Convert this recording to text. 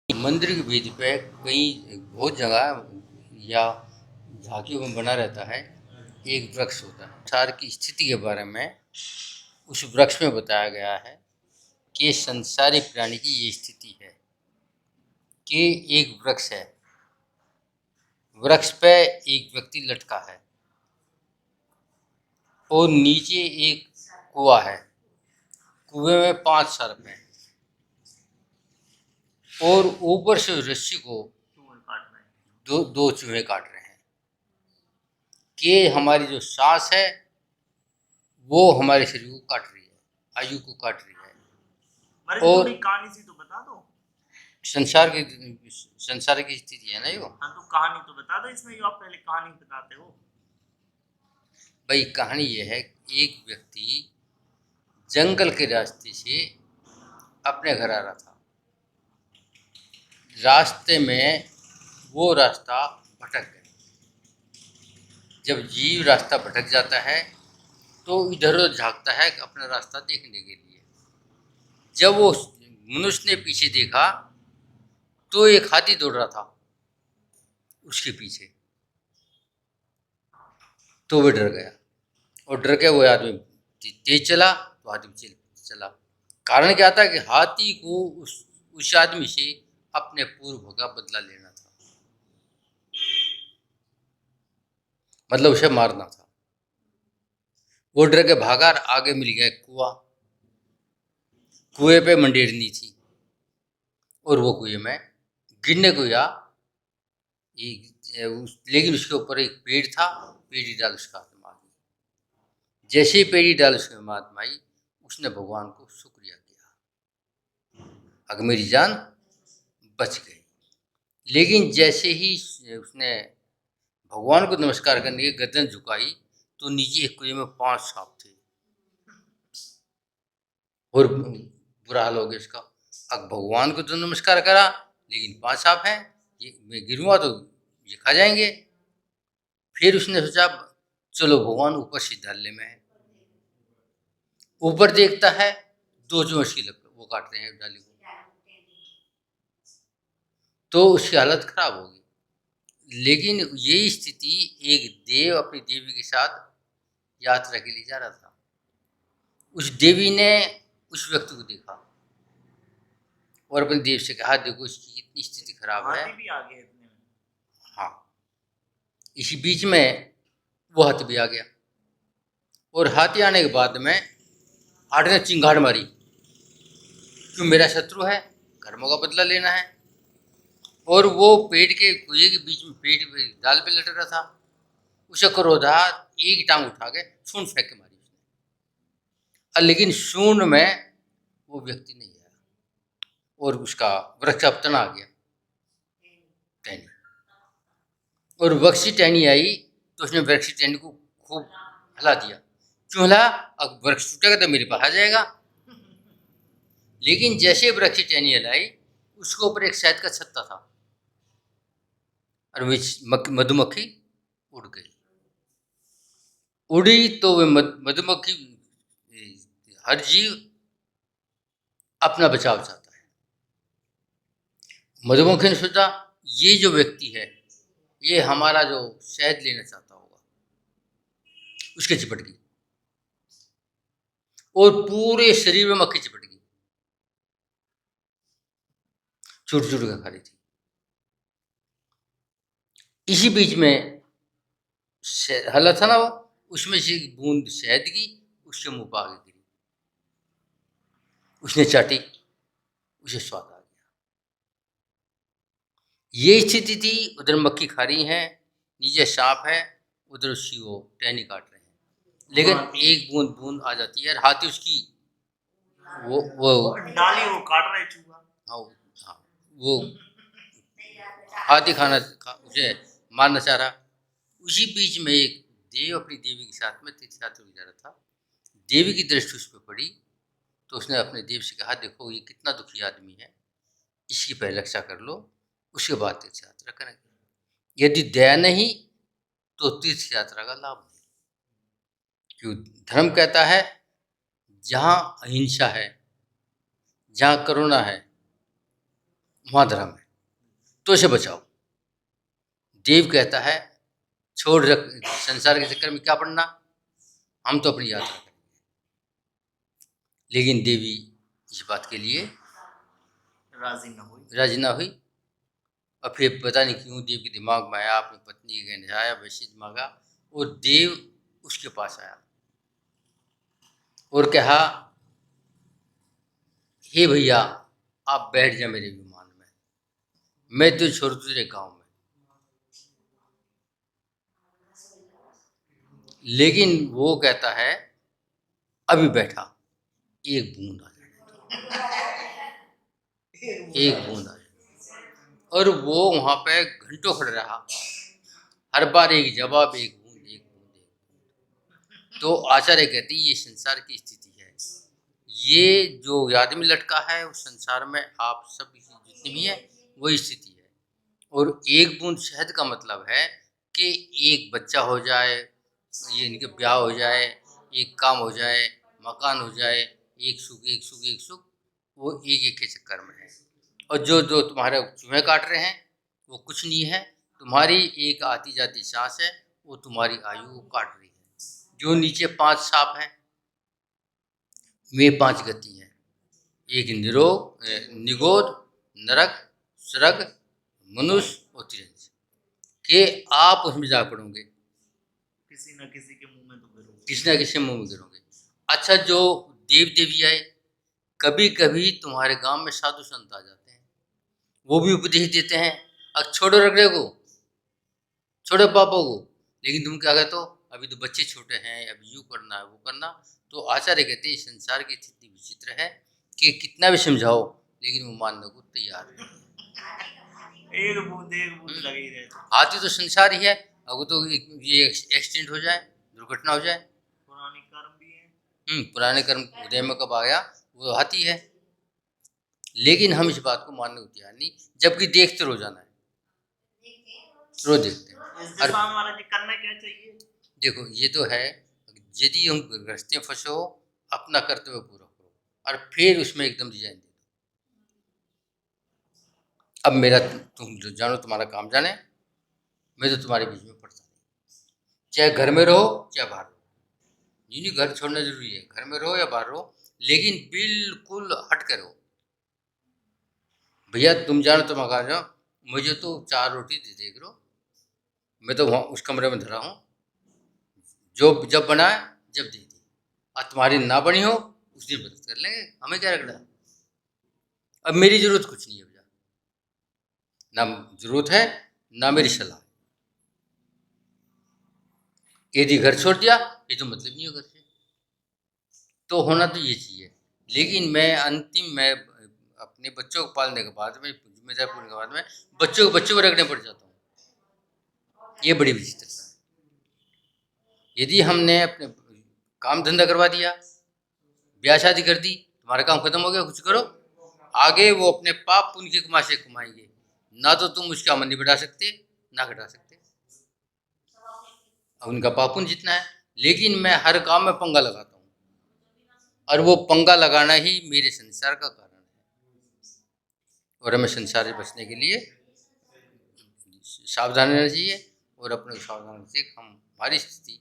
मंदिर के बीच पे कई बहुत जगह या झांकियों में बना रहता है, एक वृक्ष होता है। संसार की स्थिति के बारे में उस वृक्ष में बताया गया है कि संसारी प्राणी की ये स्थिति है कि एक वृक्ष है, वृक्ष पे एक व्यक्ति लटका है और नीचे एक कुआं है, कुएं में 5 सर्प हैं और ऊपर से रस्सी को दो चूहे काट रहे हैं कि हमारी जो सांस है वो हमारे शरीर को काट रही है, आयु को काट रही है। और कहानी सी तो बता दो। संसार की स्थिति है ना यो। हाँ तो कहानी तो बता दो, इसमें जो आप पहले कहानी बताते हो। भाई कहानी ये है, एक व्यक्ति जंगल के रास्ते से अपने घर आ रहा था। रास्ते में वो रास्ता भटक गया। जब जीव रास्ता भटक जाता है तो इधर उधर झांकता है अपना रास्ता देखने के लिए। जब वो मनुष्य ने पीछे देखा तो एक हाथी दौड़ रहा था उसके पीछे, तो वो डर गया और डर के वो आदमी तेज चला तो आदमी चला। कारण क्या था कि हाथी को उस आदमी से अपने पूर्व का बदला लेना था, मतलब उसे मारना था। वो डर के भागा, आगे मिल गया कुआं, कुएं पे मंडेरनी थी और वो कुएं में गिरने को या लेकिन उसके ऊपर एक पेड़ था, पेड़ी डाल उसका हाथ में आ गई। जैसे ही पेड़ी डाल उसके हाथ में आई, उसने भगवान को शुक्रिया किया, अगर मेरी जान बच गई। लेकिन जैसे ही उसने भगवान को नमस्कार करने की गर्दन झुकाई तो नीचे एक कुएं में 5 सांप थे और बुरा हाल हो गया इसका। अब भगवान को तो नमस्कार करा लेकिन 5 सांप हैं, ये मैं गिरूंगा तो ये खा जाएंगे। फिर उसने सोचा चलो भगवान ऊपर सिद्धालय में है। ऊपर देखता है 2 चोंच की वो काट रहे हैं डाली को, तो उसकी हालत खराब होगी। लेकिन यही स्थिति एक देव अपनी देवी के साथ यात्रा के लिए जा रहा था। उस देवी ने उस व्यक्ति को देखा और अपने देव से कहा देखो इसकी कितनी स्थिति खराब है। हाथी भी आ गया इतने में। हाँ, इसी बीच में वो हाथी भी आ गया और हाथी आने के बाद में हाथी ने चिंगाड़ मारी, क्यों मेरा शत्रु है, कर्मों का बदला लेना है। और वो पेड़ के कुएं के बीच में पेड़ डाल पे लटक रहा था, उसे क्रोधा एक टांग उठा के सूंड फेंक के मारी उसने। लेकिन सूंड में वो व्यक्ति नहीं आया और उसका वृक्ष अब तना आ गया, टहनी। और वृक्ष टहनी आई तो उसने वृक्ष टहनी को खूब हिला दिया। क्यों हिला, अब वृक्ष टूटेगा तो मेरे पास आ जाएगा। लेकिन जैसे वृक्ष टहनी हिलाई उसके ऊपर एक शहद का छत्ता था और मधुमक्खी उड़ गई। उड़ी तो वे मधुमक्खी, हर जीव अपना बचाव चाहता है। मधुमक्खी ने सोचा ये जो व्यक्ति है ये हमारा जो शहद लेना चाहता होगा, उसके चिपट गई और पूरे शरीर में मक्खी चिपट गई, चुट चुट कर खा रही थी। इसी बीच में हला था ना वो, उसमें से एक बूंद शहद की उसके मुंह पर आगे गिरी, उसने चाटी, उसे स्वाद आ गया। ये स्थिति थी, उधर मक्खी खा रही है, नीचे सांप है, उधर उसकी वो टहनी काट रहे हैं। लेकिन एक बूंद बूंद आ जाती है और हाथी उसकी वो डाली वो काट रहा है चूहा। हाँ, वो हाथी उसे मारना चाह रहा। उसी बीच में एक देव अपनी देवी के साथ में तीर्थ यात्रा जा रहा था। देवी की दृष्टि उस पर पड़ी तो उसने अपने देव से कहा देखो ये कितना दुखी आदमी है, इसकी पहले रक्षा कर लो, उसके बाद तीर्थ यात्रा करेंगे। यदि दया नहीं तो तीर्थ यात्रा का लाभ नहीं। क्यों, धर्म कहता है जहाँ अहिंसा है, जहाँ करुणा है, वहाँ धर्म है, तो इसे बचाओ। देव कहता है छोड़ रख, संसार के चक्कर में क्या पड़ना, हम तो अपनी यात्रा करेंगे। लेकिन देवी इस बात के लिए राजी ना हुई। और फिर पता नहीं क्यों देव के दिमाग में आया, अपनी पत्नी के कहने आया, वैसे दिमाग आया, और देव उसके पास आया और कहा, हे भैया आप बैठ जा मेरे विमान में, मैं तो छोड़ तुझे गाँव में। लेकिन वो कहता है अभी बैठा, एक बूंद आ जाए, एक बूंद आ जाए। और वो वहां पे घंटों खड़ा रहा, हर बार एक जवाब, एक बूंद, एक बूंद, एक बूंद। तो आचार्य कहते ये संसार की स्थिति है। ये जो आदमी लटका है उस संसार में आप सब जितने भी है वही स्थिति है। और एक बूंद शहद का मतलब है कि एक बच्चा हो जाए, ये इनके ब्याह हो जाए, एक काम हो जाए, मकान हो जाए, एक सुख एक सुख एक सुख, वो एक के चक्कर में है। और जो जो तुम्हारे चूहे काट रहे हैं वो कुछ नहीं है, तुम्हारी एक आती जाती सांस है, वो तुम्हारी आयु को काट रही है। जो नीचे 5 सांप हैं वे 5 गति हैं, एक निगोद, नरक, स्वर्ग, मनुष्य और तिरंज, के आप उसमें जा पड़ोगे, किसी न किसी के मुंह में तो गिरोगे, किसी न किसी मुंह में गिरोगे। अच्छा, जो देव देवी आए, कभी कभी तुम्हारे गांव में साधु संत आ जाते हैं, वो भी उपदेश देते हैं, अब छोड़ो रगड़े को, छोड़ो पापों को। लेकिन तुम क्या कहते हो, अभी तो बच्चे छोटे हैं, अभी यूँ करना है वो करना। तो आचार्य कहते हैं संसार की स्थिति विचित्र है कि कितना भी समझाओ लेकिन वो मानने को तैयार है। एक बूंद लगे ही रहते। हाथी तो संसार ही है, अब तो ये एक्सीडेंट हो जाए, दुर्घटना हो जाए, पुराने कर्म भी है। पुराने कर्म उदय में कब आया, वो हाथी है। लेकिन हम इस बात को मानने को तैयार नहीं, जबकि देखते रोजाना है, रोज देखते हैं। इस दिशा में महाराज जी करना क्या चाहिए? देखो ये तो है, यदि हम गृहस्थी में फंसे हो, अपना कर्तव्य पूरा करो और फिर उसमें एकदम रिजाइन दे दो। अब मेरा तुम जो जानो तुम्हारा काम जाने, मैं तो तुम्हारे बीच में पड़ता नहीं, चाहे घर में रहो चाहे बाहर रहो। नहीं घर छोड़ना जरूरी है, घर में रहो या बाहर रहो, लेकिन बिल्कुल हट कर रहो। भैया तुम जानो तुम आ जाओ, मुझे तो 4 रोटी दे दे करो, मैं तो वहाँ उस कमरे में धरा हूँ, जो जब बना है जब दे दी, और तुम्हारी ना बनी हो उस दिन मदद कर लेंगे, हमें क्या रखना। अब मेरी जरूरत कुछ नहीं है भैया, ना जरूरत है ना मेरी सलाह। यदि घर छोड़ दिया ये तो मतलब नहीं हो घर से, तो होना तो ये चाहिए। लेकिन मैं अंतिम मैं अपने बच्चों को पालने के बाद में, जिम्मेदारी पूरे के बाद में बच्चों को रखने पड़ जाता हूँ, ये बड़ी विचित्रता है। यदि हमने अपने काम धंधा करवा दिया, ब्याह शादी कर दी, तुम्हारा काम खत्म हो गया, कुछ करो, आगे वो अपने पाप पुण्य की कमाई से कमाएंगे, ना तो तुम उसका अमन नहीं बढ़ा सकते ना घटा सकते, अब उनका पाप पुण्य जितना है। लेकिन मैं हर काम में पंगा लगाता हूँ, और वो पंगा लगाना ही मेरे संसार का कारण है। और हमें संसार से बचने के लिए सावधान रहना चाहिए, और अपने सावधान से हम हमारी स्थिति